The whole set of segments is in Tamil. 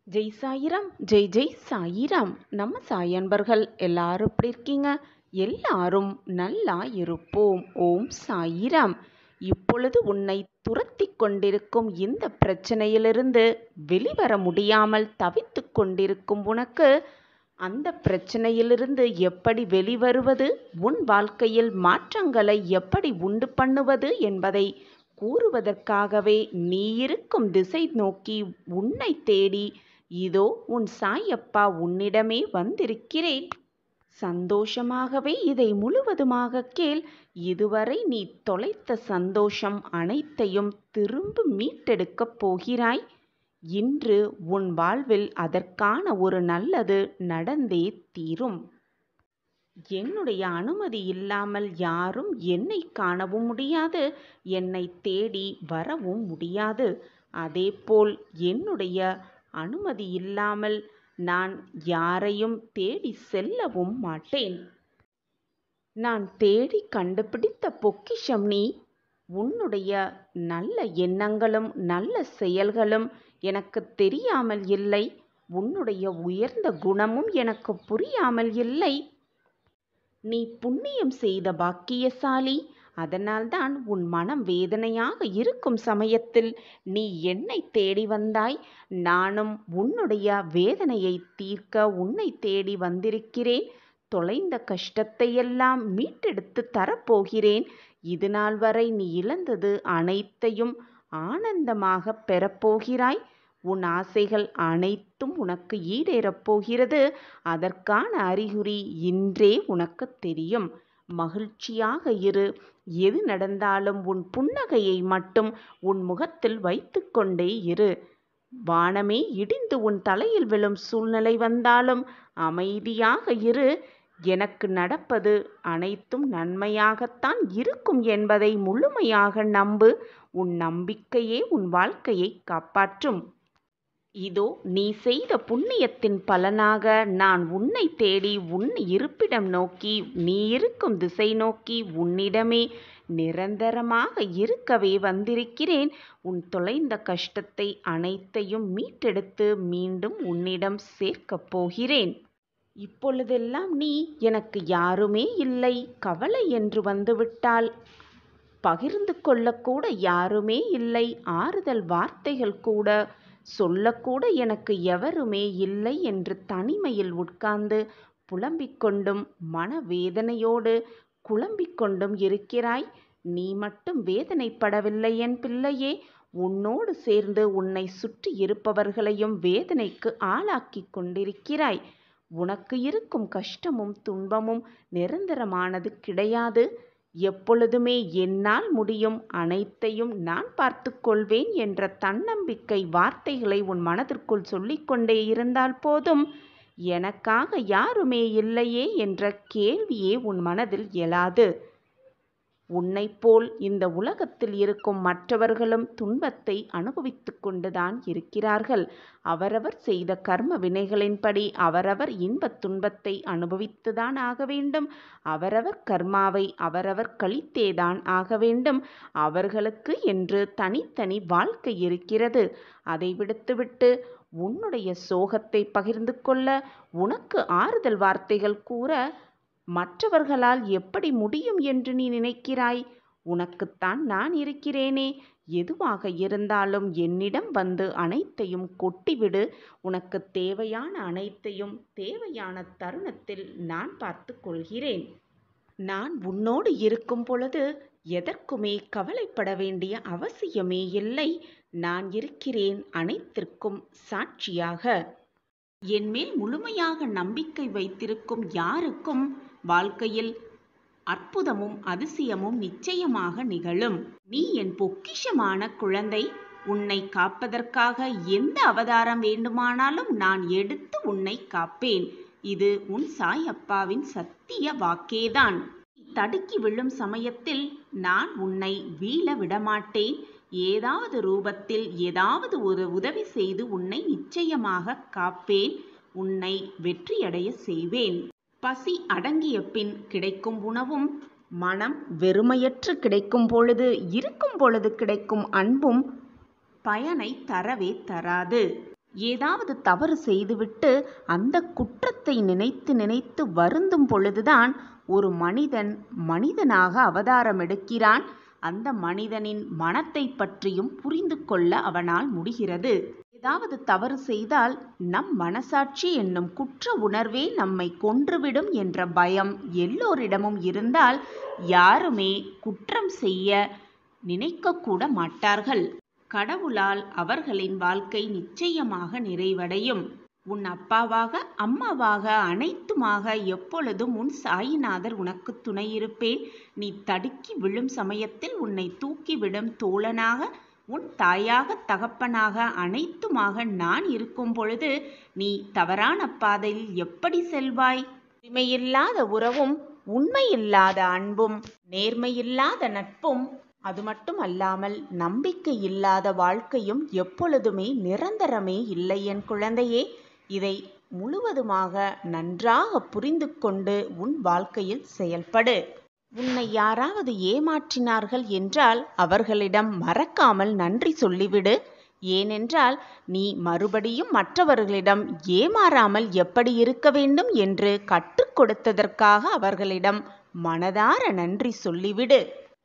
ஜெய் சாயிராம். ஜெய் ஜெய் சாயிராம். நம்ம சாய் அன்பர்கள் எல்லாரும் எப்படி இருக்கீங்க? எல்லாரும் நல்லா இருப்போம். ஓம் சாயிராம். இப்பொழுது உன்னை துரத்தி கொண்டிருக்கும் இந்த பிரச்சனையிலிருந்து வெளிவர முடியாமல் தவித்து கொண்டிருக்கும் உனக்கு அந்த பிரச்சனையிலிருந்து எப்படி வெளிவருவது, உன் வாழ்க்கையில் மாற்றங்களை எப்படி உண்டு பண்ணுவது என்பதை கூறுவதற்காகவே நீ இருக்கும் திசை நோக்கி உன்னை தேடி இதோ உன் சாயப்பா உன்னிடமே வந்திருக்கிறேன். சந்தோஷமாகவே இதை முழுவதுமாக கேள். இதுவரை நீ தொலைத்த சந்தோஷம் அனைத்தையும் திரும்ப மீட்டெடுக்கப் போகிறாய். இன்று உன் வாழ்வில் அதற்கான ஒரு நல்லது நடந்தே தீரும். என்னுடைய அனுமதி இல்லாமல் யாரும் என்னை காணவும் முடியாது, என்னை தேடி வரவும் முடியாது. அதேபோல் என்னுடைய அனுமதி இல்லாமல் நான் யாரையும் தேடி செல்லவும் மாட்டேன். நான் தேடி கண்டுபிடித்த பொக்கிஷம் நீ. உன்னுடைய நல்ல எண்ணங்களும் நல்ல செயல்களும் எனக்கு தெரியாமல் இல்லை. உன்னுடைய உயர்ந்த குணமும் எனக்கு புரியாமல் இல்லை. நீ புண்ணியம் செய்த பாக்கியசாலி. அதனால்தான் உன் மனம் வேதனையாக இருக்கும் சமயத்தில் நீ என்னை தேடி வந்தாய். நானும் உன்னுடைய வேதனையை தீர்க்க உன்னை தேடி வந்திருக்கிறேன். தொலைந்த கஷ்டத்தையெல்லாம் மீட்டெடுத்து தரப்போகிறேன். இது நாள் வரை நீ இழந்தது அனைத்தையும் ஆனந்தமாக பெறப்போகிறாய். உன் ஆசைகள் அனைத்தும் உனக்கு ஈடேறப் போகிறது. அதற்கான அறிகுறி இன்றே உனக்கு தெரியும். மகிழ்ச்சியாக இரு. எது நடந்தாலும் உன் புன்னகையை மட்டும் உன் முகத்தில் வைத்து கொண்டே இரு. வானமே இடிந்து உன் தலையில் விழும் சூழ்நிலை வந்தாலும் அமைதியாக இரு. எனக்கு நடப்பது அனைத்தும் நன்மையாகத்தான் இருக்கும் என்பதை முழுமையாக நம்பு. உன் நம்பிக்கையே உன் வாழ்க்கையை காப்பாற்றும். இதோ நீ செய்த புண்ணியத்தின் பலனாக நான் உன்னை தேடி உன் இருப்பிடம் நோக்கி, நீ இருக்கும் திசை நோக்கி உன்னிடமே நிரந்தரமாக இருக்கவே வந்திருக்கிறேன். உன் தொலைந்த கஷ்டத்தை அனைத்தையும் மீட்டெடுத்து மீண்டும் உன்னிடம் சேர்க்கப் போகிறேன். இப்பொழுதெல்லாம் நீ எனக்கு யாருமே இல்லை, கவலை என்று வந்துவிட்டால் பகிர்ந்து கொள்ளக்கூட யாருமே இல்லை, ஆறுதல் வார்த்தைகள் கூட சொல்லக்கூட எனக்கு எவருமே இல்லை என்று தனிமையில் உட்கார்ந்து புலம்பிக் கொண்டும் மனவேதனையோடு குழம்பிக் கொண்டும் இருக்கிறாய். நீ மட்டும் வேதனைப்படவில்லை என் பிள்ளையே. உன்னோடு சேர்ந்து உன்னை சுற்றி இருப்பவர்களையும் வேதனைக்கு ஆளாக்கி கொண்டிருக்கிறாய். உனக்கு இருக்கும் கஷ்டமும் துன்பமும் நிரந்தரமானது கிடையாது. எப்பொழுதுமே என்னால் முடியும், அனைத்தையும் நான் பார்த்து கொள்வேன் என்ற தன்னம்பிக்கை வார்த்தைகளை உன் மனதிற்குள் சொல்லிக்கொண்டே இருந்தால் போதும். எனக்காக யாருமே இல்லையே என்ற கேள்வியே உன் மனதில் எழாது. உன்னைப் போல் இந்த உலகத்தில் இருக்கும் மற்றவர்களும் துன்பத்தை அனுபவித்து கொண்டுதான் இருக்கிறார்கள். அவரவர் செய்த கர்ம வினைகளின்படி அவரவர் இன்பத் துன்பத்தை அனுபவித்துதான் ஆக வேண்டும். அவரவர் கர்மாவை அவரவர் கழித்தேதான் ஆக வேண்டும். அவர்களுக்கு என்று தனித்தனி வாழ்க்கை இருக்கிறது. அதை விடுத்துவிட்டு உன்னுடைய சோகத்தை பகிர்ந்து கொள்ள, உனக்கு ஆறுதல் வார்த்தைகள் கூற மற்றவர்களால் எப்படி முடியும் என்று நீ நினைக்கிறாய்? உனக்குத்தான் நான் இருக்கிறேனே. எதுவாக இருந்தாலும் என்னிடம் வந்து அனைத்தையும் கொட்டிவிடு. உனக்கு தேவையான அனைத்தையும் தேவையான தருணத்தில் நான் பார்த்து கொள்கிறேன். நான் உன்னோடு இருக்கும் பொழுது எதற்குமே கவலைப்பட வேண்டிய அவசியமே இல்லை. நான் இருக்கிறேன் அனைத்திற்கும் சாட்சியாக. என்மேல் முழுமையாக நம்பிக்கை வைத்திருக்கும் யாருக்கும் வாழ்க்கையில் அற்புதமும் அதிசயமும் நிச்சயமாக நிகழும். நீ என் பொக்கிஷமான குழந்தை. உன்னை காப்பதற்காக எந்த அவதாரம் வேண்டுமானாலும் நான் எடுத்து உன்னை காப்பேன். இது உன் சாய் அப்பாவின் சத்திய வாக்கேதான். தடுக்கி விழும் சமயத்தில் நான் உன்னை வீழ விடமாட்டேன். ஏதாவது ரூபத்தில் ஏதாவது ஒரு உதவி செய்து உன்னை நிச்சயமாக காப்பேன். உன்னை வெற்றியடைய செய்வேன். பசி அடங்கிய பின் கிடைக்கும் உணவும், மனம் வெறுமையற்று கிடைக்கும் பொழுது இருக்கும் பொழுது கிடைக்கும் அன்பும் பயனை தரவே தராது. ஏதாவது தவறு செய்துவிட்டு அந்த குற்றத்தை நினைத்து நினைத்து வருந்தும் பொழுதுதான் ஒரு மனிதன் மனிதனாக அவதாரம் எடுக்கிறான். அந்த மனிதனின் மனத்தை பற்றியும் புரிந்து கொள்ள அவனால் முடிகிறது. ஏதாவது தவறு செய்தால் நம் மனசாட்சி என்னும் குற்ற உணர்வே நம்மை கொன்றுவிடும் என்ற பயம் எல்லோரிடமும் இருந்தால் யாருமே குற்றம் செய்ய நினைக்கக்கூட மாட்டார்கள். கடவுளால் அவர்களின் வாழ்க்கை நிச்சயமாக நிறைவடையும். உன் அப்பாவாக அம்மாவாக அனைத்துமாக எப்பொழுதும் உன் சாயிநாதர் உனக்கு துணையிருப்பேன். நீ தடுக்கி விழும் சமயத்தில் உன்னை தூக்கிவிடும் தோழனாக, உன் தாயாக தகப்பனாக அனைத்துமாக நான் இருக்கும் பொழுது நீ தவறான பாதையில் எப்படி செல்வாய்? உரிமையில்லாத உறவும், உண்மையில்லாத அன்பும், நேர்மையில்லாத நட்பும், அது மட்டும் அல்லாமல் நம்பிக்கை இல்லாத வாழ்க்கையும் எப்பொழுதுமே நிரந்தரமே இல்லை என் குழந்தையே. இதை முழுவதுமாக நன்றாக புரிந்து கொண்டு உன் வாழ்க்கையில் செயல்படு. உன்னை யாராவது ஏமாற்றினார்கள் என்றால் அவர்களிடம் மறக்காமல் நன்றி சொல்லிவிடு. ஏனென்றால் நீ மறுபடியும் மற்றவர்களிடம் ஏமாறாமல் எப்படி இருக்க வேண்டும் என்று கற்றுக் கொடுத்ததற்காக அவர்களிடம் மனதார நன்றி சொல்லிவிடு.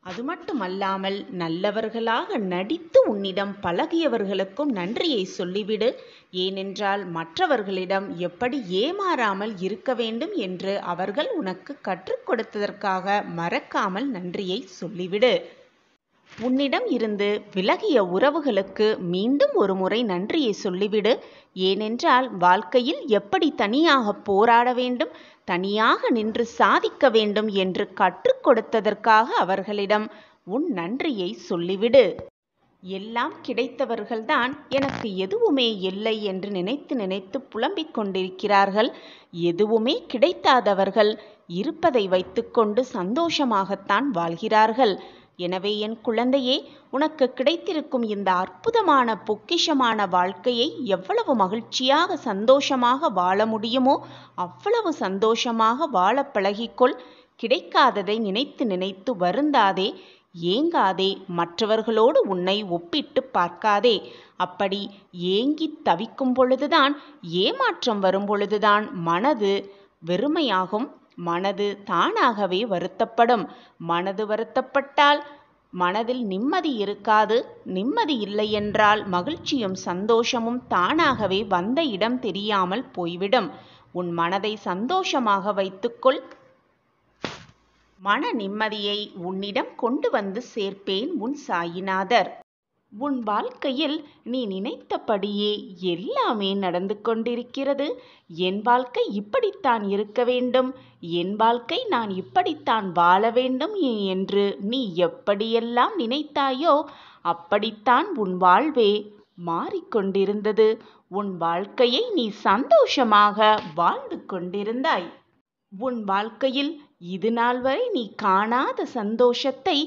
அது மட்டுமல்லாமல் நல்லவர்களாக நடித்து உன்னிடம் பழகியவர்களுக்கும் நன்றியை சொல்லிவிடு. ஏனென்றால் மற்றவர்களிடம் எப்படி ஏமாறாமல் இருக்க வேண்டும் என்று அவர்கள் உனக்கு கற்றுக் கொடுத்ததற்காக மறக்காமல் நன்றியை சொல்லிவிடு. உன்னிடம் இருந்து விலகிய உறவுகளுக்கு மீண்டும் ஒரு முறை நன்றியை சொல்லிவிடு. ஏனென்றால் வாழ்க்கையில் எப்படி தனியாக போராட வேண்டும், தனியாக நின்று சாதிக்க வேண்டும் என்று கற்றுக் கொடுத்ததற்காக அவர்களிடம் உன் நன்றியை சொல்லிவிடு. எல்லாம் கிடைத்தவர்கள்தான் எனக்கு எதுவுமே இல்லை என்று நினைத்து நினைத்து புலம்பிக் கொண்டிருக்கிறார்கள். எதுவுமே கிடைக்காதவர்கள் இருப்பதை வைத்துக்கொண்டு சந்தோஷமாகத்தான் வாழ்கிறார்கள். எனவே என் குழந்தையே, உனக்கு கிடைத்திருக்கும் இந்த அற்புதமான பொக்கிஷமான வாழ்க்கையை எவ்வளவு மகிழ்ச்சியாக சந்தோஷமாக வாழ முடியுமோ அவ்வளவு சந்தோஷமாக வாழ பழகிக்கொள். கிடைக்காததை நினைத்து நினைத்து வருந்தாதே, ஏங்காதே, மற்றவர்களோடு உன்னை ஒப்பிட்டு பார்க்காதே. அப்படி ஏங்கி தவிக்கும் பொழுதுதான், ஏமாற்றம் வரும் பொழுதுதான் மனது வெறுமையாகும். மனது தானாகவே வருத்தப்படும். மனது வருத்தப்பட்டால் மனதில் நிம்மதி இருக்காது. நிம்மதி இல்லை என்றால் மகிழ்ச்சியும் சந்தோஷமும் தானாகவே வந்த இடம் தெரியாமல் போய்விடும். உன் மனதை சந்தோஷமாக வைத்துக்கொள். மன நிம்மதியை உன்னிடம் கொண்டு வந்து சேர்ப்பேன் உன் சாயிநாதர். உன் வாழ்க்கையில் நீ நினைத்தபடியே எல்லாமே நடந்து கொண்டிருக்கிறது. என் வாழ்க்கை இப்படித்தான் இருக்க வேண்டும், என் வாழ்க்கை நான் இப்படித்தான் வாழ வேண்டும் என்று நீ எப்படியெல்லாம் நினைத்தாயோ அப்படித்தான் உன் வாழ்வே மாறிக்கொண்டிருந்தது. உன் வாழ்க்கையை நீ சந்தோஷமாக வாழ்ந்து கொண்டிருந்தாய். உன் வாழ்க்கையில் இது நாள் வரை நீ காணாத சந்தோஷத்தை,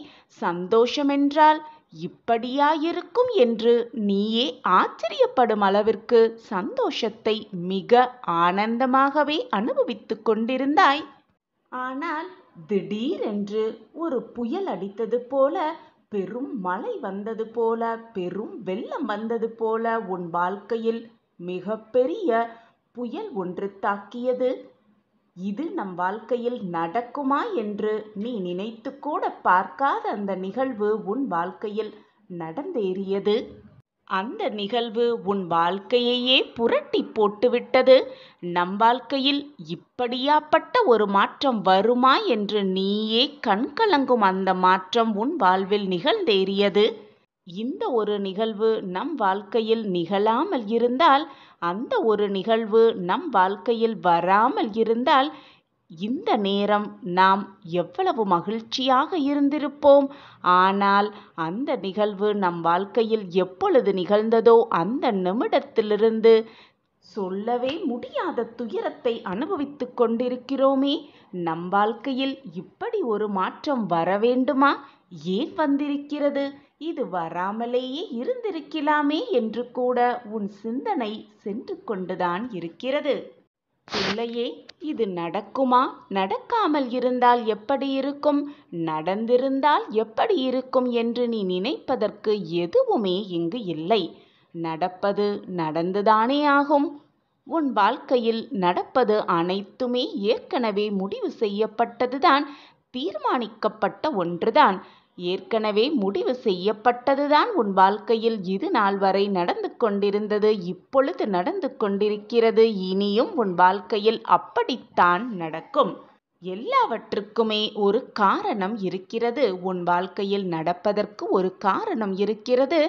சந்தோஷமென்றால் இப்படியாயிருக்கும் என்று நீயே ஆச்சரியப்படும் அளவிற்கு சந்தோஷத்தை மிக ஆனந்தமாகவே அனுபவித்து கொண்டிருந்தாய். ஆனால் திடீரென்று ஒரு புயல் அடித்தது போல, பெரும் மழை வந்தது போல, பெரும் வெள்ளம் வந்தது போல உன் வாழ்க்கையில் மிகப்பெரிய புயல் ஒன்று தாக்கியது. இது நம் வாழ்க்கையில் நடக்குமா என்று நீ நினைத்து கூட பார்க்காத அந்த நிகழ்வு உன் வாழ்க்கையில் நடந்தேறியது. அந்த நிகழ்வு உன் வாழ்க்கையையே புரட்டி போட்டுவிட்டது. நம் வாழ்க்கையில் இப்படியாப்பட்ட ஒரு மாற்றம் வருமா என்று நீயே கண்கலங்கும் அந்த மாற்றம் உன் வாழ்வில் நிகழ்ந்தேறியது. இந்த ஒரு நிகழ்வு நம் வாழ்க்கையில் நிகழாமல் இருந்தால், அந்த ஒரு நிகழ்வு நம் வாழ்க்கையில் வராமல் இருந்தால், இந்த நேரம் நாம் எவ்வளவு மகிழ்ச்சியாக இருந்திருப்போம். ஆனால் அந்த நிகழ்வு நம் வாழ்க்கையில் எப்பொழுது நிகழ்ந்ததோ அந்த நிமிடத்திலிருந்து சொல்லவே முடியாத துயரத்தை அனுபவித்து கொண்டிருக்கிறோமே. நம் வாழ்க்கையில் இப்படி ஒரு மாற்றம் வர வேண்டுமா? ஏன் வந்திருக்கிறது? இது வராமலேயே இருந்திருக்கலாமே என்று கூட உன் சிந்தனை சென்று கொண்டுதான் இருக்கிறது. பிள்ளையே, இது நடக்குமா? நடக்காமல் இருந்தால் எப்படி இருக்கும்? நடந்திருந்தால் எப்படி இருக்கும் என்று நீ நினைப்பதற்கு எதுவுமே இங்கு இல்லை. நடப்பது நடந்துதானே ஆகும். உன் வாழ்க்கையில் நடப்பது அனைத்துமே ஏற்கனவே முடிவு செய்யப்பட்டதுதான், தீர்மானிக்கப்பட்ட ஒன்றுதான். ஏற்கனவே முடிவு செய்யப்பட்டதுதான் உன் வாழ்க்கையில் இது நாள் வரை நடந்து கொண்டிருந்தது, இப்பொழுது நடந்து கொண்டிருக்கிறது, இனியும் உன் வாழ்க்கையில் அப்படித்தான் நடக்கும். எல்லாவற்றுக்குமே ஒரு காரணம் இருக்கிறது. உன் வாழ்க்கையில் நடப்பதற்கு ஒரு காரணம் இருக்கிறது,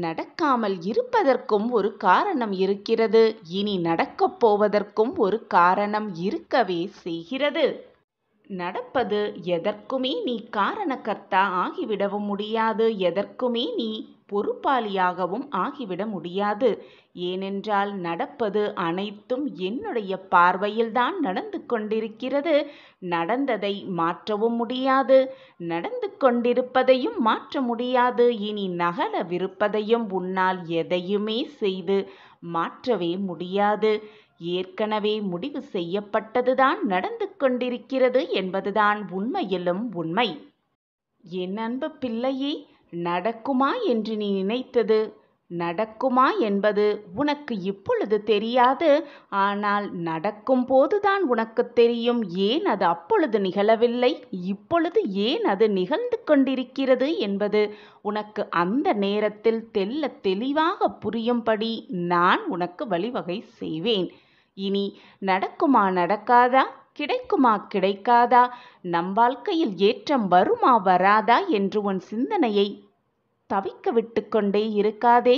நடக்காமல் இருப்பதற்கும் ஒரு காரணம் இருக்கிறது, இனி நடக்கப் போவதற்கும் ஒரு காரணம் இருக்கவே செய்கிறது. நடப்பது எதற்குமே நீ காரணகர்த்தா ஆகிவிடவும் முடியாது, எதற்குமே நீ பொறுப்பாளியாகவும் ஆகிவிட முடியாது. ஏனென்றால் நடப்பது அனைத்தும் என்னுடைய பார்வையில்தான் நடந்து கொண்டிருக்கிறது. நடந்ததை மாற்றவும் முடியாது, நடந்து கொண்டிருப்பதையும் மாற்ற முடியாது, இனி நகரவிருப்பதையும் உன்னால் எதையுமே செய்து மாற்றவே முடியாது. ஏற்கனவே முடிவு செய்யப்பட்டதுதான் நடந்து கொண்டிருக்கிறது என்பதுதான் உண்மையிலும் உண்மை. என் அன்பு பிள்ளையே, நடக்குமா என்று நீ நினைத்தது நடக்குமா என்பது உனக்கு இப்பொழுது தெரியாது. ஆனால் நடக்கும் போதுதான் உனக்கு தெரியும். ஏன் அது அப்பொழுது நிகழவில்லை, இப்பொழுது ஏன் அது நிகழ்ந்து கொண்டிருக்கிறது என்பது உனக்கு அந்த நேரத்தில் தெள்ளத் தெளிவாக புரியும்படி நான் உனக்கு வழிவகை செய்வேன். இனி நடக்குமா நடக்காதா, கிடைக்குமா கிடைக்காதா, நம் வாழ்க்கையில் ஏற்றம் வருமா வராதா என்று உன் சிந்தனையை தவிக்க விட்டு கொண்டே இருக்காதே.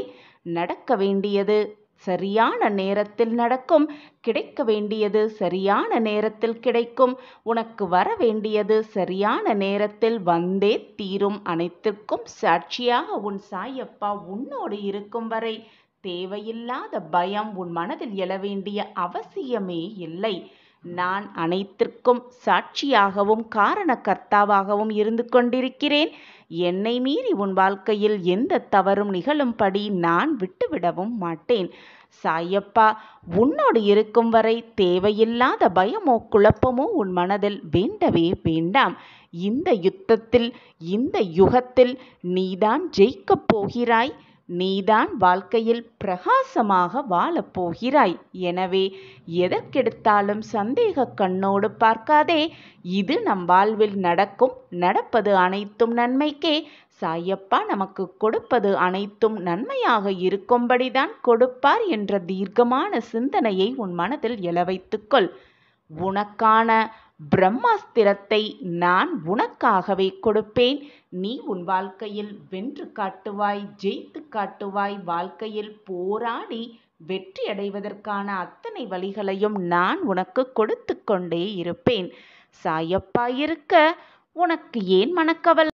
நடக்க வேண்டியது சரியான நேரத்தில் நடக்கும், கிடைக்க வேண்டியது சரியான நேரத்தில் கிடைக்கும், உனக்கு வர வேண்டியது சரியான நேரத்தில் வந்தே தீரும். அனைத்திற்கும் சாட்சியாக உன் சாயப்பா உன்னோடு இருக்கும் வரை தேவையில்லாத பயம் உன் மனதில் எழ வேண்டிய அவசியமே இல்லை. நான் அனைத்திற்கும் சாட்சியாகவும் காரணகர்த்தாவாகவும் இருந்து கொண்டிருக்கிறேன். என்னை மீறி உன் வாழ்க்கையில் எந்த தவறும் நிகழும்படி நான் விட்டுவிடவும் மாட்டேன். சாயப்பா உன்னோடு இருக்கும் வரை தேவையில்லாத பயமோ குழப்பமோ உன் மனதில் வேண்டவே வேண்டாம். இந்த யுத்தத்தில், இந்த யுகத்தில் நீதான் ஜெயிக்கப் போகிறாய். நீதான் வாழ்க்கையில் பிரகாசமாக வாழப் போகிறாய். எனவே எதற்கெடுத்தாலும் சந்தேக கண்ணோடு பார்க்காதே. இது நம் வாழ்வில் நடக்கும், நடப்பது அனைத்தும் நன்மைக்கே. சாயப்பா நமக்கு கொடுப்பது அனைத்தும் நன்மையாக இருக்கும்படிதான் கொடுப்பார் என்ற தீர்க்கமான சிந்தனையை உன் மனதில் எழ வைத்துக்கொள். உனக்கான பிரம்மாஸ்திரத்தை நான் உனக்காகவே கொடுப்பேன். நீ உன் வாழ்க்கையில் வென்று காட்டுவாய், ஜெயித்து காட்டுவாய். வாழ்க்கையில் போராடி வெற்றி அடைவதற்கான அத்தனை வழிகளையும் நான் உனக்கு கொடுத்து கொண்டே இருப்பேன். சாயப்பா இருக்க உனக்கு ஏன் மனக்கவலை?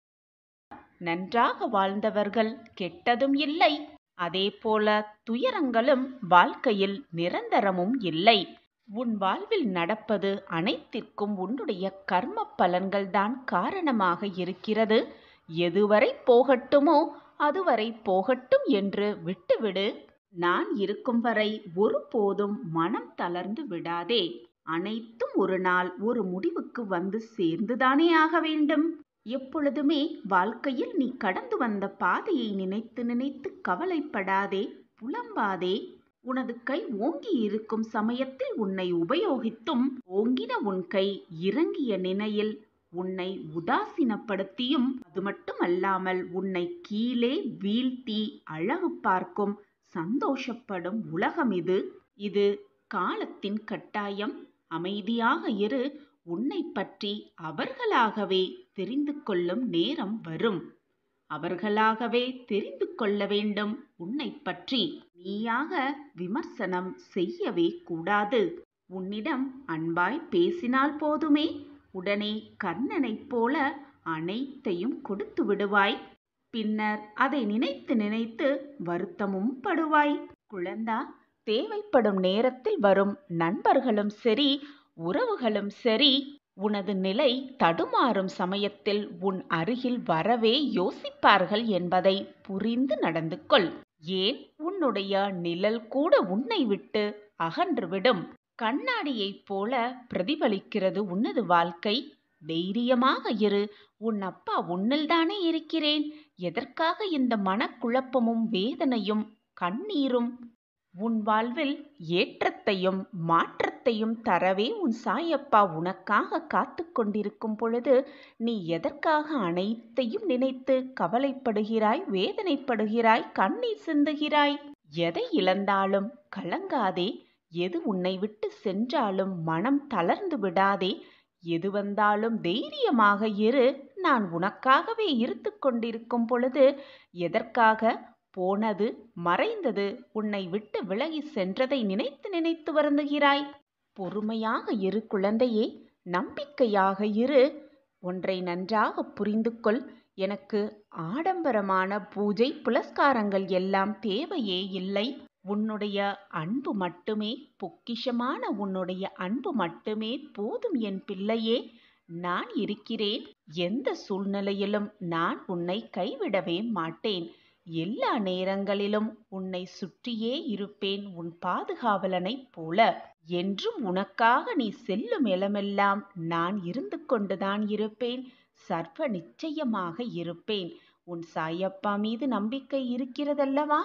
நன்றாக வாழ்ந்தவர்கள் கெட்டதும் இல்லை, அதே போல துயரங்களும் வாழ்க்கையில் நிரந்தரமும் இல்லை. உன் வாழ்வில் நடப்பது அனைத்திற்கும் உன்னுடைய கர்ம பலன்கள்தான் காரணமாக இருக்கிறது. எதுவரை போகட்டுமோ அதுவரை போகட்டும் என்று விட்டுவிடு. நான் இருக்கும் வரை ஒருபோதும் மனம் தளர்ந்து விடாதே. அனைத்தும் ஒரு நாள் ஒரு முடிவுக்கு வந்து சேர்ந்துதானே ஆக வேண்டும். எப்பொழுதுமே வாழ்க்கையில் நீ கடந்து வந்த பாதையை நினைத்து நினைத்து கவலைப்படாதே, புலம்பாதே. உனது கை ஓங்கி இருக்கும் சமயத்தில் உன்னை உபயோகித்தும், ஓங்கின உன் கை இறங்கிய நிலையில் உன்னை உதாசீனப்படுத்தியும், அது மட்டுமல்லாமல் உன்னை கீழே வீழ்த்தி அழகு பார்க்கும் சந்தோஷப்படும் உலகம் இது. இது காலத்தின் கட்டாயம். அமைதியாக இரு. உன்னை பற்றி அவர்களாகவே தெரிந்து கொள்ளும் நேரம் வரும். அவர்களாகவே தெரிந்து கொள்ள வேண்டும் உன்னை பற்றி. நீயாக விமர்சனம் செய்யவே கூடாது. உன்னிடம் அன்பாய் பேசினால் போதுமே, உடனே கர்ணனைப் போல அனைத்தையும் கொடுத்து விடுவாய். பின்னர் அதை நினைத்து நினைத்து வருத்தமும் படுவாய். குழந்தா, தேவைப்படும் நேரத்தில் வரும் நண்பர்களும் சரி, உறவுகளும் சரி, உனது நிலை தடுமாறும் சமயத்தில் உன் அருகில் வரவே யோசிப்பார்கள் என்பதை புரிந்து நடந்து கொள். ஏன், உன்னுடைய நிழல் கூட உன்னை விட்டு அகன்றுவிடும். கண்ணாடியைப் போல பிரதிபலிக்கிறது உனது வாழ்க்கை. தைரியமாக இரு. உன் அப்பா உன்னில்தானே இருக்கிறேன். எதற்காக இந்த மனக்குழப்பமும் வேதனையும் கண்ணீரும் உன் வாழ்வில் ஏற்றத்தையும் மாற்றத்தையும் தரவே உன் சாயப்பா உனக்காக காத்து கொண்டிருக்கும் பொழுது நீ எதற்காக அனைத்தையும் நினைத்து கவலைப்படுகிறாய், வேதனைப்படுகிறாய், கண்ணீர் சிந்துகிறாய்? எதை இழந்தாலும் கலங்காதே, எது உன்னை விட்டு சென்றாலும் மனம் தளர்ந்து விடாதே, எது வந்தாலும் தைரியமாக இரு. நான் உனக்காகவே இருந்து கொண்டிருக்கும் பொழுது எதற்காக போனது மறைந்தது உன்னை விட்டு விலகி சென்றதை நினைத்து நினைத்து வருந்துகிறாய்? பொறுமையாக இரு குழந்தையே, நம்பிக்கையாக இரு. ஒன்றை நன்றாக புரிந்து கொள். எனக்கு ஆடம்பரமான பூஜை புலஸ்காரங்கள் எல்லாம் தேவையே இல்லை. உன்னுடைய அன்பு மட்டுமே, பொக்கிஷமான உன்னுடைய அன்பு மட்டுமே போதும் என் பிள்ளையே. நான் இருக்கிறேன். எந்த சூழ்நிலையிலும் நான் உன்னை கைவிடவே மாட்டேன். எல்லா நேரங்களிலும் உன்னை சுற்றியே இருப்பேன், உன் பாதுகாவலனைப் போல. என்றும் உனக்காக நீ செல்லும் இடமெல்லாம் நான் இருந்து கொண்டுதான் இருப்பேன். சர்வ நிச்சயமாக இருப்பேன். உன் சாயப்பா மீது நம்பிக்கை இருக்கிறதல்லவா?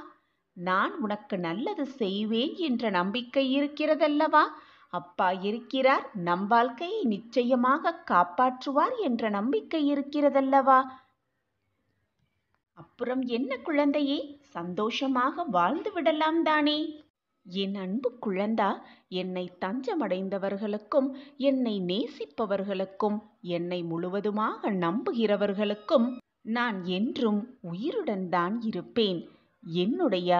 நான் உனக்கு நல்லது செய்வேன் என்ற நம்பிக்கை இருக்கிறதல்லவா? அப்பா இருக்கிறார், நம் வாழ்க்கையை நிச்சயமாக காப்பாற்றுவார் என்ற நம்பிக்கை இருக்கிறதல்லவா? அப்புறம் என்ன குழந்தையே, சந்தோஷமாக வாழ்ந்து விடலாம் தானே? என் அன்பு குழந்தா, என்னை தஞ்சமடைந்தவர்களுக்கும், என்னை நேசிப்பவர்களுக்கும், என்னை முழுவதுமாக நம்புகிறவர்களுக்கும் நான் என்றும் உயிருடன் தான் இருப்பேன். என்னுடைய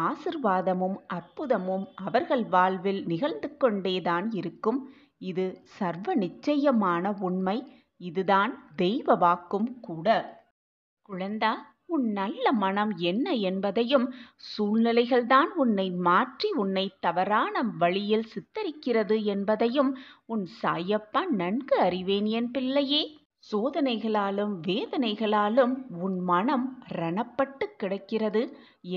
ஆசிர்வாதமும் அற்புதமும் அவர்கள் வாழ்வில் நிகழ்ந்து கொண்டேதான் இருக்கும். இது சர்வ நிச்சயமான உண்மை. இதுதான் தெய்வ வாக்கும் கூட. குழந்தா, உன் நல்ல மனம் என்ன என்பதையும், சூழ்நிலைகள்தான் உன்னை மாற்றி உன்னை தவறான வழியில் சித்தரிக்கிறது என்பதையும் உன் சாயப்பா நன்கு அறிவேன் என் பிள்ளையே. சோதனைகளாலும் வேதனைகளாலும் உன் மனம் ரணப்பட்டு கிடக்கிறது.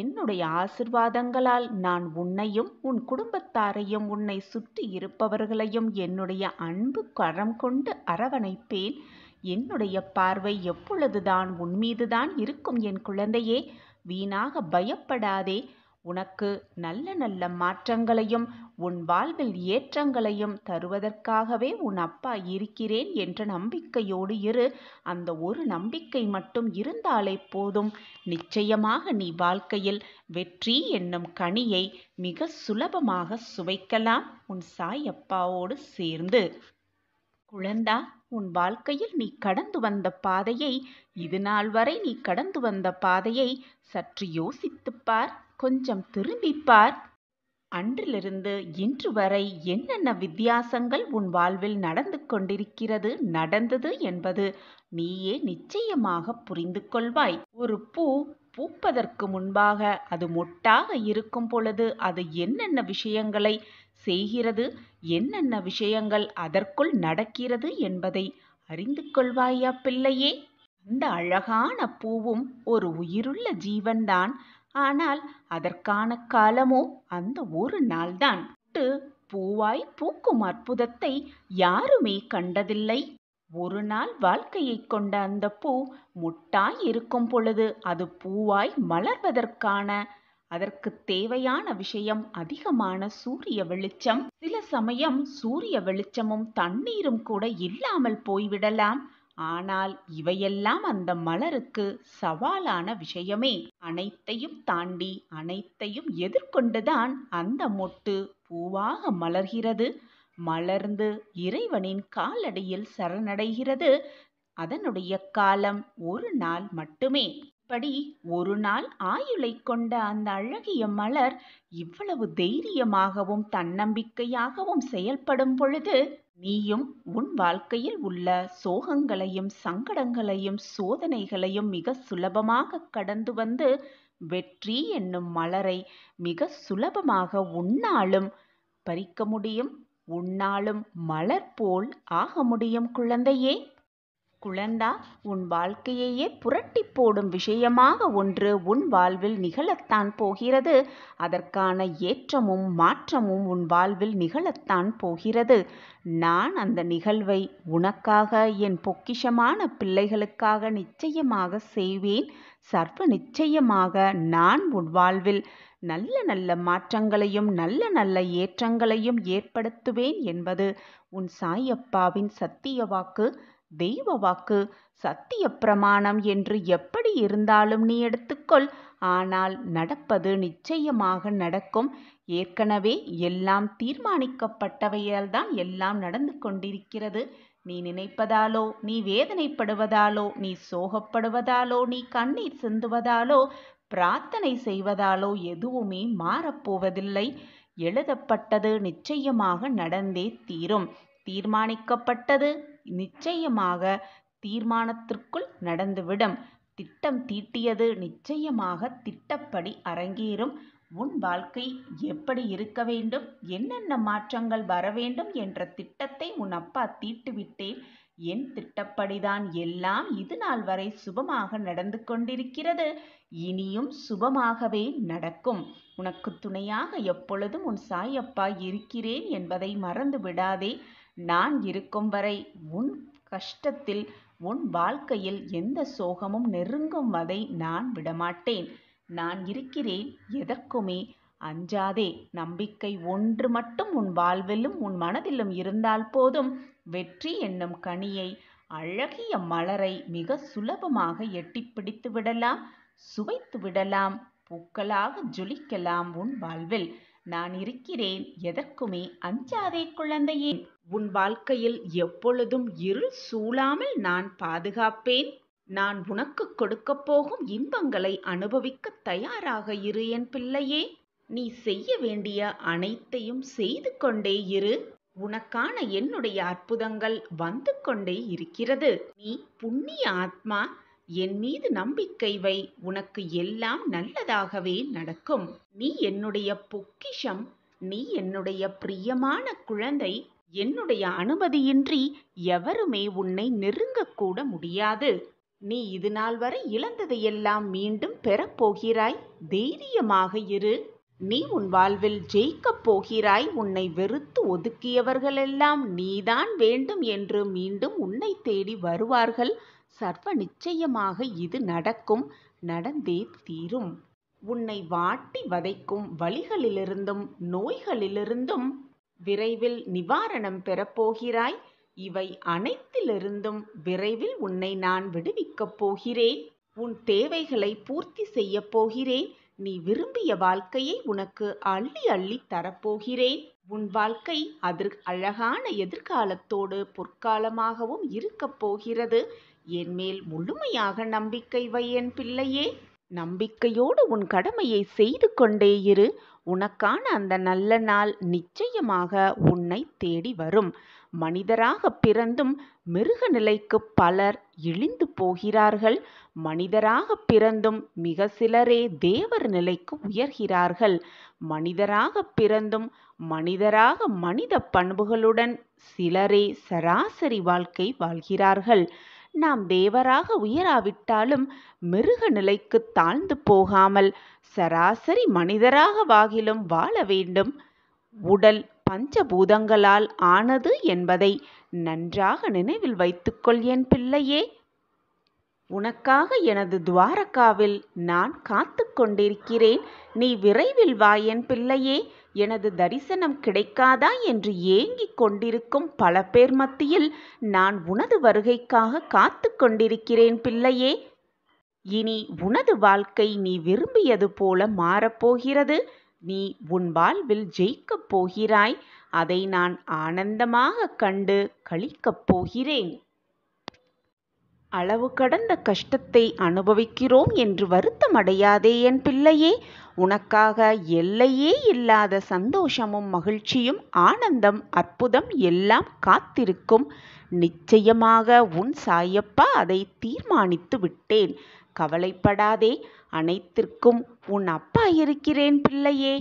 என்னுடைய ஆசிர்வாதங்களால் நான் உன்னையும் உன் குடும்பத்தாரையும் உன்னை சுற்றி இருப்பவர்களையும் என்னுடைய அன்பு கரம் கொண்டு அரவணைப்பேன். என்னுடைய பார்வை எப்பொழுதுதான் உன்மீதுதான் இருக்கும் என் குழந்தையே. வீணாக பயப்படாதே. உனக்கு நல்ல நல்ல மாற்றங்களையும் உன் வாழ்வில் ஏற்றங்களையும் தருவதற்காகவே உன் அப்பா இருக்கிறேன் என்ற நம்பிக்கையோடு இரு. அந்த ஒரு நம்பிக்கை மட்டும் இருந்தாலே போதும். நிச்சயமாக நீ வாழ்க்கையில் வெற்றி என்னும் கனியை மிக சுலபமாக சுவைக்கலாம் உன் சாயப்பாவோடு சேர்ந்து. குழந்தா, உன் வாழ்க்கையில் நீ கடந்து வந்த பாதையை, இது நாள் வரை நீ கடந்து வந்த பாதையை சற்று யோசித்துப்பார். கொஞ்சம் திரும்பிப்பார். அன்றிலிருந்து இன்று வரை என்னென்ன வித்தியாசங்கள் உன் வாழ்வில் நடந்து கொண்டிருக்கிறது, நடந்தது என்பது நீயே நிச்சயமாக புரிந்து கொள்வாய். ஒரு பூ பூப்பதற்கு முன்பாக அது மொட்டாக இருக்கும் பொழுது அது என்னென்ன விஷயங்களை செய்கிறது, என்னென்ன விஷயங்கள் அதற்குள் நடக்கிறது என்பதை அறிந்து கொள்வாயா பிள்ளையே? அந்த அழகான பூவும் ஒரு உயிருள்ள ஜீவன்தான். ஆனால் அதற்கான காலமோ அந்த ஒரு நாள்தான். பூவாய் பூக்கும் அற்புதத்தை யாருமே கண்டதில்லை. ஒரு நாள் வாழ்க்கையை கொண்ட அந்த பூ மொட்டாய் இருக்கும் பொழுது அது பூவாய் மலர்வதற்கான அதற்கு தேவையான விஷயம் அதிகமான சூரிய வெளிச்சம். சில சமயம் சூரிய வெளிச்சமும் தண்ணீரும் கூட இல்லாமல் போய்விடலாம். ஆனால் இவையெல்லாம் அந்த மலருக்கு சவாலான விஷயமே. அனைத்தையும் தாண்டி அனைத்தையும் எதிர்கொண்டுதான் அந்த மொட்டு பூவாக மலர்கிறது. மலர்ந்து இறைவனின் காலடியில் சரணடைகிறது. அதனுடைய காலம் ஒரு நாள் மட்டுமே. இப்படி ஒரு நாள் ஆயுளை கொண்ட அந்த அழகிய மலர் இவ்வளவு தைரியமாகவும் தன்னம்பிக்கையாகவும் செயல்படும் பொழுது நீயும் உன் வாழ்க்கையில் உள்ள சோகங்களையும் சங்கடங்களையும் சோதனைகளையும் மிக சுலபமாக கடந்து வந்து வெற்றி என்னும் மலரை மிக சுலபமாக உன்னாலும் பறிக்க முடியும். உன்னாலும் மலர் போல் ஆக முடியும் குழந்தையே. குழந்தா, உன் வாழ்க்கையையே புரட்டி போடும் விஷயமாக ஒன்று உன் வாழ்வில் நிகழத்தான் போகிறது. அதற்கான ஏற்றமும் மாற்றமும் உன் வாழ்வில் நிகழத்தான் போகிறது. நான் அந்த நிகழ்வை உனக்காக, என் பொக்கிஷமான பிள்ளைகளுக்காக நிச்சயமாக செய்வேன். சர்வ நிச்சயமாக நான் உன் வாழ்வில் நல்ல நல்ல மாற்றங்களையும் நல்ல நல்ல ஏற்றங்களையும் ஏற்படுத்துவேன் என்பது உன் சாயப்பாவின் சத்திய வாக்கு, தெய்வ வாக்கு, சத்திய பிரமாணம் என்று எப்படி இருந்தாலும் நீ எடுத்துக்கொள். ஆனால் நடப்பது நிச்சயமாக நடக்கும். ஏற்கனவே எல்லாம் தீர்மானிக்கப்பட்டவையால்தான் எல்லாம் நடந்து கொண்டிருக்கிறது. நீ நினைப்பதாலோ, நீ வேதனைப்படுவதாலோ, நீ சோகப்படுவதாலோ, நீ கண்ணீர் சிந்துவதாலோ, பிரார்த்தனை செய்வதாலோ எதுவுமே மாறப்போவதில்லை. எழுதப்பட்டது நிச்சயமாக நடந்தே தீரும். தீர்மானிக்கப்பட்டது நிச்சயமாக தீர்மானத்திற்குள் நடந்துவிடும். திட்டம் தீட்டியது நிச்சயமாக திட்டப்படி அரங்கேறும். உன் வாழ்க்கை எப்படி இருக்க வேண்டும், என்னென்ன மாற்றங்கள் வர வேண்டும் என்ற திட்டத்தை உன் அப்பா தீட்டுவிட்டேன். என் திட்டப்படிதான் எல்லாம் இது நாள் வரை சுபமாக நடந்து கொண்டிருக்கிறது. இனியும் சுபமாகவே நடக்கும். உனக்கு துணையாக எப்பொழுதும் உன் சாயப்பா இருக்கிறேன் என்பதை மறந்து விடாதே. நான் இருக்கும் வரை உன் கஷ்டத்தில், உன் வாழ்க்கையில் எந்த சோகமும் நெருங்கும் வதை நான் விடமாட்டேன். நான் இருக்கிறேன், எதற்குமே அஞ்சாதே. நம்பிக்கை ஒன்று மட்டும் உன் வாழ்விலும் உன் மனதிலும் இருந்தால் போதும். வெற்றி என்னும் கனியை, அழகிய மலரை மிக சுலபமாக எட்டிப்பிடித்து விடலாம், சுவைத்து விடலாம், பூக்களாக ஜொலிக்கலாம் உன் வாழ்வில். நான் இருக்கிறேன், எதற்குமே அஞ்சாதே குழந்தையே. உன் வாழ்க்கையில் எப்பொழுதும் இருள் சூழாமல் நான் பாதுகாப்பேன். நான் உனக்கு கொடுக்கப் போகும் இன்பங்களை அனுபவிக்க தயாராக இரு என் பிள்ளையே. நீ செய்ய வேண்டிய அனைத்தையும் செய்து கொண்டே இரு. உனக்கான என்னுடைய அற்புதங்கள் வந்து கொண்டே இருக்கிறது. நீ புண்ணிய ஆத்மா, என் மீது நம்பிக்கை வை. உனக்கு எல்லாம் நல்லதாகவே நடக்கும். நீ என்னுடைய பொக்கிஷம், நீ என்னுடைய பிரியமான குழந்தை. என்னுடைய அனுமதியின்றி எவருமே உன்னை நெருங்கக்கூட முடியாது. நீ இது நாள் வரை இழந்ததையெல்லாம் மீண்டும் பெறப்போகிறாய். தைரியமாக இரு. நீ உன் வாழ்வில் ஜெயிக்கப் போகிறாய். உன்னை வெறுத்து ஒதுக்கியவர்களெல்லாம் நீதான் வேண்டும் என்று மீண்டும் உன்னை தேடி வருவார்கள். சர்வ நிச்சயமாக இது நடக்கும், நடந்தே தீரும். உன்னை வாட்டி வதைக்கும் வலிகளிலிருந்தும் நோய்களிலிருந்தும் விரைவில் நிவாரணம் பெறப்போகிறாய். இவை அனைத்திலிருந்தும் விரைவில் உன்னை நான் விடுவிக்கப் போகிறேன். உன் தேவைகளை பூர்த்தி செய்ய போகிறேன். நீ விரும்பிய வாழ்க்கையை உனக்கு அள்ளி அள்ளி தரப்போகிறேன். உன் வாழ்க்கை அழகான எதிர்காலத்தோடு பொற்காலமாகவும் இருக்கப் போகிறது. என் மேல் முழுமையாக நம்பிக்கை வை என் பிள்ளையே. நம்பிக்கையோடு உன் கடமையை செய்து கொண்டே இரு. உனக்கான அந்த நல்ல நாள் நிச்சயமாக உன்னை தேடி வரும். மனிதராக பிறந்தும் மிருக நிலைக்கு பலர் இழிந்து போகிறார்கள். மனிதராக பிறந்தும் மிக சிலரே தேவர் நிலைக்கு உயர்கிறார்கள். மனிதராக பிறந்தும் மனிதராக மனித பண்புகளுடன் சிலரே சராசரி வாழ்க்கை வாழ்கிறார்கள். நாம் தேவராக உயராவிட்டாலும் மிருக நிலைக்கு தாழ்ந்து போகாமல் சராசரி மனிதராக வாகிலும் வாழ வேண்டும். உடல் பஞ்சபூதங்களால் ஆனது என்பதை நன்றாக நினைவில் வைத்துக்கொள் என் பிள்ளையே. உனக்காக எனது துவாரகாவில் நான் காத்து கொண்டிருக்கிறேன். நீ விரைவில் வா என் பிள்ளையே. எனது தரிசனம் கிடைக்காதா என்று ஏங்கிக் கொண்டிருக்கும் பல பேர் மத்தியில் நான் உனது வருகைக்காக காத்து கொண்டிருக்கிறேன் பிள்ளையே. இனி உனது வாழ்க்கை நீ விரும்பியது போல மாறப்போகிறது. நீ உன் வாழ்வில் ஜெயிக்கப் போகிறாய். அதை நான் ஆனந்தமாக கண்டு களிக்கப் போகிறேன். அளவு கடந்த கஷ்டத்தை அனுபவிக்கிறோம் என்று வருத்தமடையாதே என் பிள்ளையே. உனக்காக எல்லையே இல்லாத சந்தோஷமும் மகிழ்ச்சியும் ஆனந்தம் அற்புதம் எல்லாம் காத்திருக்கும். நிச்சயமாக உன் சாயப்பா அதை தீர்மானித்து விட்டேன். கவலைப்படாதே, அனைத்திற்கும் உன் அப்பா இருக்கிறேன் பிள்ளையே.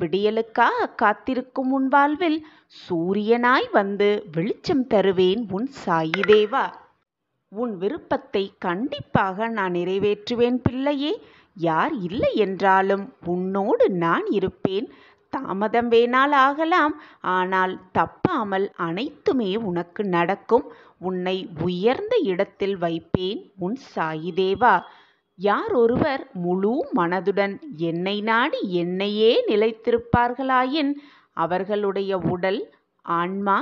விடியலுக்காக காத்திருக்கும் உன் வாழ்வில் சூரியனாய் வந்து வெளிச்சம் தருவேன் உன் சாயி தேவா. உன் விருப்பத்தை கண்டிப்பாக நான் நிறைவேற்றுவேன் பிள்ளையே. யார் இல்லை என்றாலும் உன்னோடு நான் இருப்பேன். தாமதம் வேணால் ஆகலாம், ஆனால் தப்பாமல் அனைத்துமே உனக்கு நடக்கும். உன்னை உயர்ந்த இடத்தில் வைப்பேன் உன் சாயி தேவா. யார் ஒருவர் முழு மனதுடன் என்னை நாடி என்னையே நிலைத்திருப்பார்களாயின் அவர்களுடைய உடல், ஆன்மா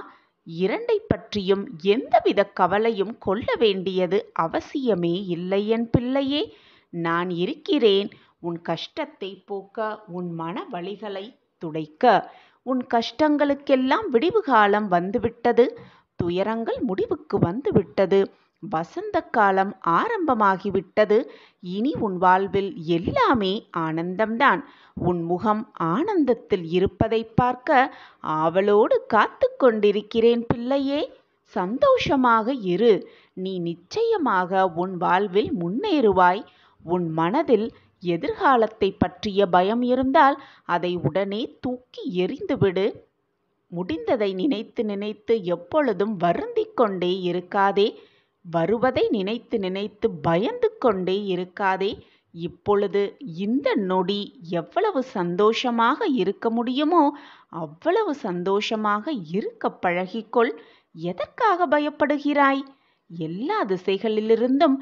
இரண்டைப் பற்றியும் எந்தவித கவலையும் கொள்ள வேண்டியது அவசியமே இல்லை என் பிள்ளையே. நான் இருக்கிறேன் உன் கஷ்டத்தை போக்க, உன் மன வலிகளை துடைக்க. உன் கஷ்டங்களுக்கெல்லாம் விடிவு காலம் வந்துவிட்டது. துயரங்கள் முடிவுக்கு வந்துவிட்டது. வசந்த காலம் ஆரம்பமாகிவிட்டது. இனி உன் வாழ்வில் எல்லாமே ஆனந்தம்தான். உன் முகம் ஆனந்தத்தில் இருப்பதை பார்க்க ஆவலோடு காத்து கொண்டிருக்கிறேன் பிள்ளையே. சந்தோஷமாக இரு. நீ நிச்சயமாக உன் வாழ்வில் முன்னேறுவாய். உன் மனதில் எதிர்காலத்தை பற்றிய பயம் இருந்தால் அதை உடனே தூக்கி எறிந்துவிடு. முடிந்ததை நினைத்து நினைத்து எப்பொழுதும் வருந்திக் கொண்டே இருக்காதே. வருவதை நினைத்து நினைத்து பயந்து கொண்டே இருக்காதே. இப்பொழுது இந்த நொடி எவ்வளவு சந்தோஷமாக இருக்க முடியுமோ அவ்வளவு சந்தோஷமாக இருக்க பழகிக்கொள். எதற்காக பயப்படுகிறாய்? எல்லா திசைகளிலிருந்தும்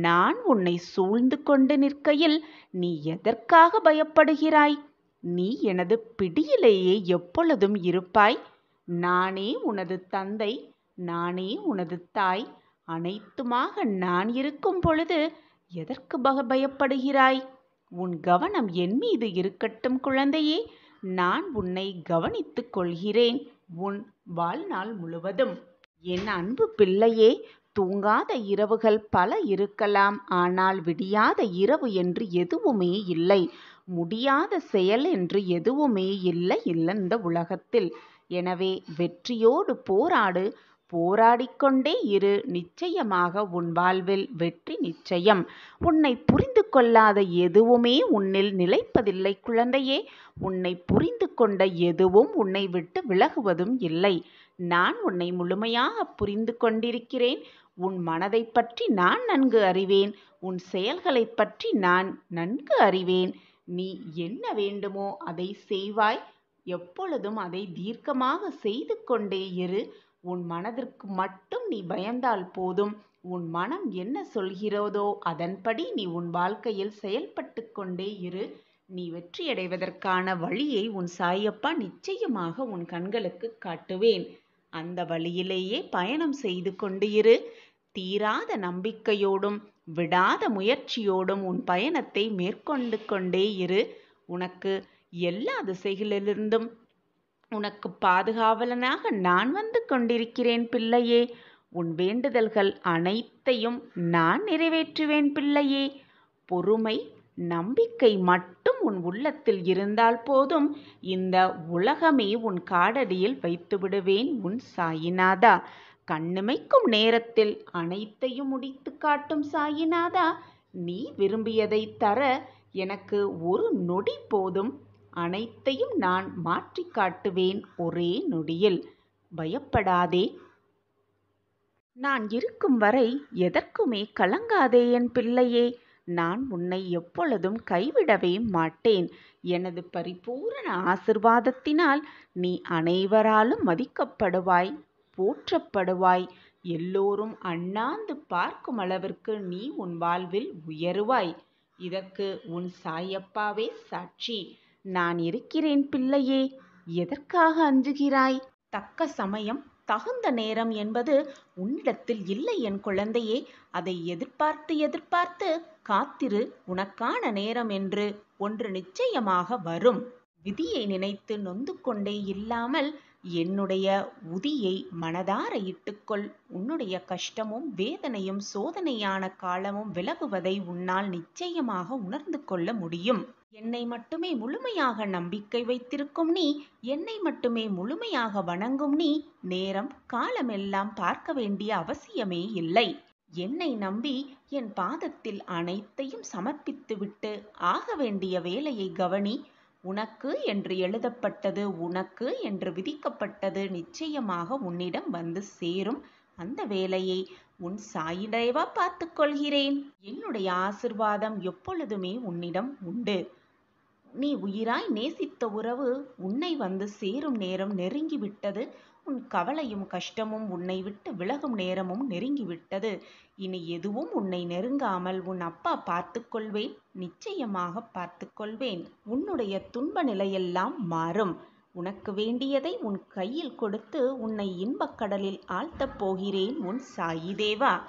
நான் உன்னை சூழ்ந்து கொண்டு நிற்கையில் நீ எதற்காக பயப்படுகிறாய்? நீ எனது பிடியிலேயே எப்பொழுதும் இருப்பாய். நானே உனது தந்தை, நானே உனது தாய். அனைத்துமாக நான் இருக்கும் பொழுது எதற்கு பயப்படுகிறாய்? உன் கவனம் என் மீது இருக்கட்டும் குழந்தையே. நான் உன்னை கவனித்துக் கொள்கிறேன் உன் வாழ்நாள் முழுவதும். என் அன்பு பிள்ளையே, தூங்காத இரவுகள் பல இருக்கலாம். ஆனால் விடியாத இரவு என்று எதுவுமே இல்லை. முடியாத செயல் என்று எதுவுமே இல்லை இந்த உலகத்தில். எனவே வெற்றியோடு போராடு. போராடிக்கொண்டே இரு. நிச்சயமாக உன் வாழ்வில் வெற்றி நிச்சயம். உன்னை புரிந்து கொள்ளாத எதுவுமே உன்னில் நிலைப்பதில்லை குழந்தையே. உன்னை புரிந்து கொண்ட எதுவும் உன்னை விட்டு விலகுவதும் இல்லை. நான் உன்னை முழுமையாக புரிந்து கொண்டிருக்கிறேன். உன் மனதை பற்றி நான் நன்கு அறிவேன். உன் செயல்களை பற்றி நான் நன்கு அறிவேன். நீ என்ன வேண்டுமோ அதை செய்வாய். எப்பொழுதும் அதை தீர்க்கமாக செய்து கொண்டே இரு. உன் மனதிற்கு மட்டும் நீ பயந்தால் போதும். உன் மனம் என்ன சொல்கிறதோ அதன்படி நீ உன் வாழ்க்கையில் செயல்பட்டு கொண்டே இரு. நீ வெற்றியடைவதற்கான வழியை உன் சாயப்பா நிச்சயமாக உன் கண்களுக்கு காட்டுவேன். அந்த வழியிலேயே பயணம் செய்து கொண்டு இரு. தீராத நம்பிக்கையோடும் விடாத முயற்சியோடும் உன் பயணத்தை மேற்கொண்டு கொண்டே இரு. உனக்கு எல்லா திசைகளிலிருந்தும் உனக்கு பாதுகாவலனாக நான் வந்து கொண்டிருக்கிறேன் பிள்ளையே. உன் வேண்டுதல்கள் அனைத்தையும் நான் நிறைவேற்றுவேன் பிள்ளையே. பொறுமை, நம்பிக்கை மட்டும் உன் உள்ளத்தில் இருந்தால் போதும். இந்த உலகமே உன் காலடியில் வைத்து விடுவேன் உன் சாயிநாதா. கண்ணிமைக்கும் நேரத்தில் அனைத்தையும் முடித்து காட்டும் சாயிநாதா. நீ விரும்பியதை தர எனக்கு ஒரு நொடி போதும். அனைத்தையும் நான் மாற்றி காட்டுவேன் ஒரே நொடியில். பயப்படாதே. நான் இருக்கும் வரை எதற்குமே கலங்காதே என் பிள்ளையே. நான் உன்னை எப்பொழுதும் கைவிடவே மாட்டேன். எனது பரிபூரண ஆசிர்வாதத்தினால் நீ அனைவராலும் மதிக்கப்படுவாய், போற்றப்படுவாய். எல்லோரும் அண்ணாந்து பார்க்கும் அளவிற்கு நீ உன் வாழ்வில் உயருவாய். இதற்கு உன் சாயப்பாவே சாட்சி. நான் இருக்கிறேன் பிள்ளையே. எதற்காக அஞ்சுகிறாய்? தக்க சமயம், தகுந்த நேரம் என்பது உன்னிடத்தில் இல்லை என் குழந்தையே. அதை எதிர்பார்த்து எதிர்பார்த்து காத்திரு. உனக்கான நேரம் என்று ஒன்று நிச்சயமாக வரும். விதியை நினைத்து நொந்து கொண்டே இல்லாமல் என்னுடைய உதியை மனதார இட்டுக்கொள். உன்னுடைய கஷ்டமும் வேதனையும் சோதனையான காலமும் விலகுவதை உன்னால் நிச்சயமாக உணர்ந்து கொள்ள முடியும். என்னை மட்டுமே முழுமையாக நம்பிக்கை வைத்திருக்கும் நீ, என்னை மட்டுமே முழுமையாக வணங்கும் நீ, நேரம் காலமெல்லாம் பார்க்க வேண்டிய அவசியமே இல்லை. என்னை நம்பி என் பாதத்தில் அனைத்தையும் சமர்ப்பித்துவிட்டு ஆக வேண்டிய வேலையை கவனி. உனக்கு என்று எழுதப்பட்டது, உனக்கு என்று விதிக்கப்பட்டது நிச்சயமாக உன்னிடம் வந்து சேரும். அந்த வேலையை உன் சாயிடேவா பார்த்து கொள்கிறேன். என்னுடைய ஆசிர்வாதம் எப்பொழுதுமே உன்னிடம் உண்டு. நீ உயிராய் நேசித்த உறவு உன்னை வந்து சேரும் நேரம் நெருங்கிவிட்டது. உன் கவலையும் கஷ்டமும் உன்னை விட்டு விலகும் நேரமும் நெருங்கிவிட்டது. இனி எதுவும் உன்னை நெருங்காமல் உன் அப்பா பார்த்துக்கொள்வேன், நிச்சயமாக பார்த்துக்கொள்வேன். உன்னுடைய துன்ப நிலையெல்லாம் மாறும். உனக்கு வேண்டியதை உன் கையில் கொடுத்து உன்னை இன்பக் கடலில் ஆழ்த்தப் போகிறேன் உன் சாயி தேவா.